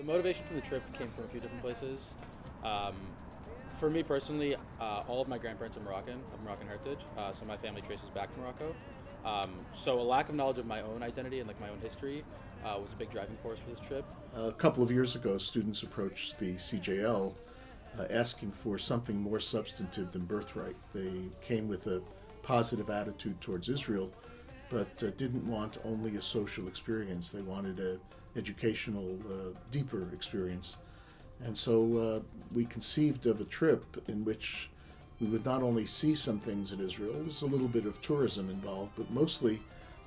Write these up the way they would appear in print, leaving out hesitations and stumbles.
motivation for the trip came from a few different places. Um, for me personally, all of my grandparents are Moroccan, of Moroccan heritage, so my family traces back to Morocco. So a lack of knowledge of my own identity and like my own history was a big driving force for this trip. A couple of years ago, students approached the CJL asking for something more substantive than birthright. They came with a positive attitude towards Israel, but didn't want only a social experience. They wanted a educational, deeper experience. And so we conceived of a trip in which we would not only see some things in Israel, there's a little bit of tourism involved, but mostly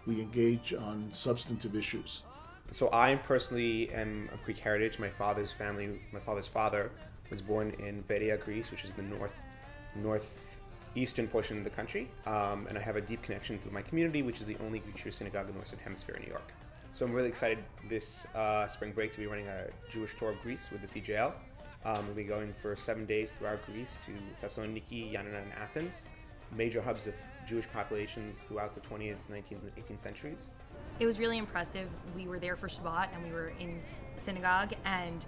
we engage on substantive issues. So I personally am of Greek heritage. My father's father was born in Veria, Greece, which is the northeastern portion of the country. And I have a deep connection to my community, which is the only Greek Jewish synagogue in the Western Hemisphere in New York. So I'm really excited this spring break to be running a Jewish tour of Greece with the CJL. We'll be going for 7 days throughout Greece to Thessaloniki, Yanina, and Athens, major hubs of Jewish populations throughout the 20th, 19th, and 18th centuries. It was really impressive. We were there for Shabbat and we were in the synagogue, and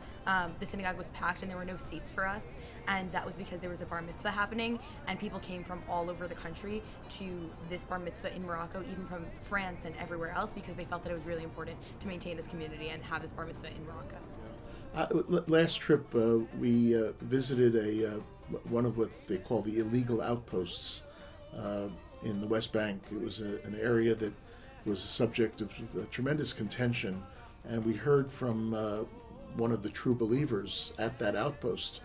the synagogue was packed and there were no seats for us, and that was because there was a bar mitzvah happening and people came from all over the country to this bar mitzvah in Morocco, even from France and everywhere else, because they felt that it was really important to maintain this community and have this bar mitzvah in Morocco. Last trip, we visited one of what they call the illegal outposts in the West Bank. It was an area that was a subject of tremendous contention, and we heard from one of the true believers at that outpost,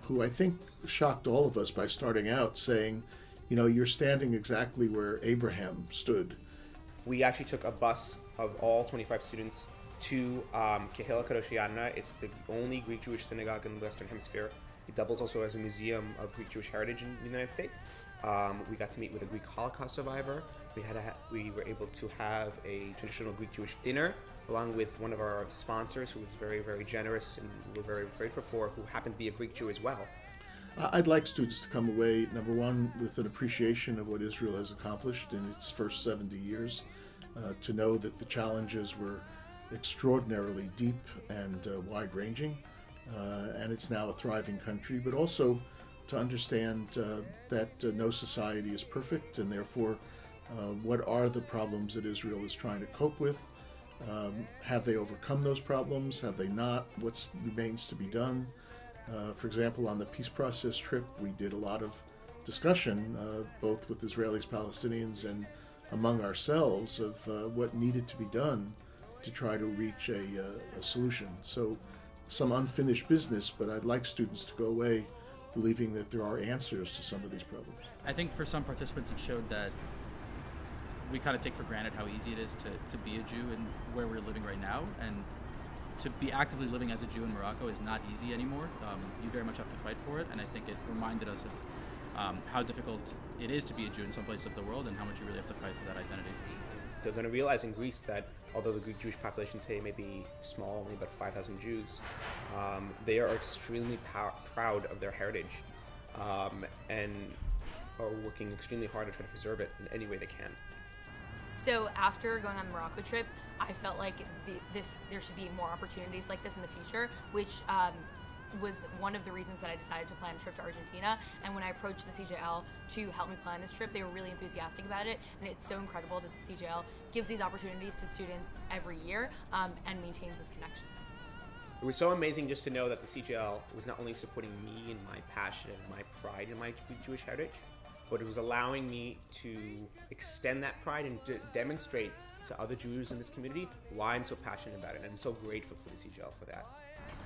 who I think shocked all of us by starting out saying, you know, you're standing exactly where Abraham stood. We actually took a bus of all 25 students to Kehillah Kadosh Yanina. It's the only Greek Jewish synagogue in the Western Hemisphere. It doubles also as a museum of Greek Jewish heritage in the United States. We got to meet with a Greek Holocaust survivor. We were able to have a traditional Greek Jewish dinner along with one of our sponsors, who was very, very generous and we're very grateful for, who happened to be a Greek Jew as well. I'd like students to come away, number one, with an appreciation of what Israel has accomplished in its first 70 years, to know that the challenges were extraordinarily deep and wide-ranging, and it's now a thriving country, but also to understand that no society is perfect, and therefore what are the problems that Israel is trying to cope with? Have they overcome those problems? Have they not? What remains to be done? For example, on the peace process trip, we did a lot of discussion, both with Israelis, Palestinians, and among ourselves, of what needed to be done to try to reach a solution. So some unfinished business, but I'd like students to go away believing that there are answers to some of these problems. I think for some participants it showed that we kind of take for granted how easy it is to be a Jew and where we're living right now, and to be actively living as a Jew in Morocco is not easy anymore. You very much have to fight for it, and I think it reminded us of how difficult it is to be a Jew in some places of the world and how much you really have to fight for that identity. They're going to realize in Greece that although the Greek Jewish population today may be small, only about 5,000 Jews, they are extremely proud of their heritage and are working extremely hard to try to preserve it in any way they can. So after going on the Morocco trip, I felt like there should be more opportunities like this in the future, which was one of the reasons that I decided to plan a trip to Argentina. And when I approached the CJL to help me plan this trip, they were really enthusiastic about it. And it's so incredible that the CJL gives these opportunities to students every year and maintains this connection. It was so amazing just to know that the CJL was not only supporting me and my passion and my pride in my Jewish heritage, but it was allowing me to extend that pride and to demonstrate to other Jews in this community why I'm so passionate about it. And I'm so grateful for the CJL for that.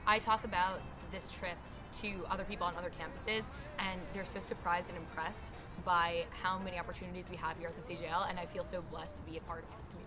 I talk about this trip to other people on other campuses, and they're so surprised and impressed by how many opportunities we have here at the CJL, and I feel so blessed to be a part of this community.